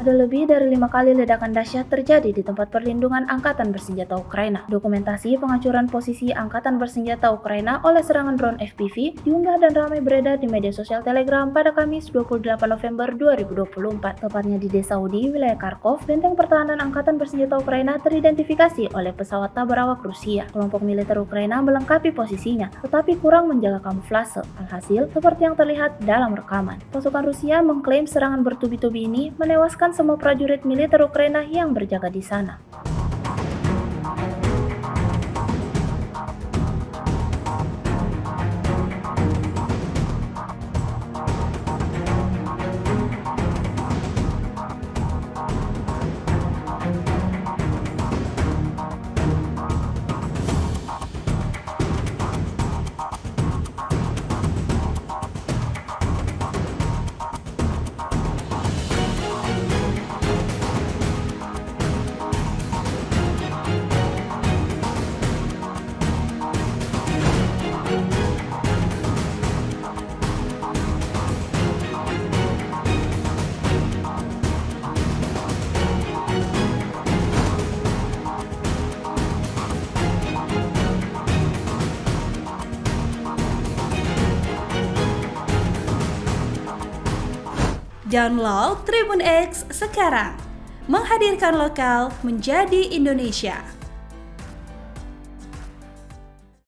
Ada lebih dari 5 kali ledakan dahsyat terjadi di tempat perlindungan Angkatan Bersenjata Ukraina. Dokumentasi penghancuran posisi Angkatan Bersenjata Ukraina oleh serangan drone FPV diunggah dan ramai beredar di media sosial Telegram pada Kamis 28 November 2024. Tepatnya di Desa Udi, wilayah Kharkov, benteng pertahanan Angkatan Bersenjata Ukraina teridentifikasi oleh pesawat tak berawak Rusia. Kelompok militer Ukraina melengkapi posisinya, tetapi kurang menjaga kamuflase. Alhasil, seperti yang terlihat dalam rekaman, pasukan Rusia mengklaim serangan bertubi-tubi ini menewaskan semua prajurit militer Ukraina yang berjaga di sana. Download Tribun X sekarang, menghadirkan lokal menjadi Indonesia.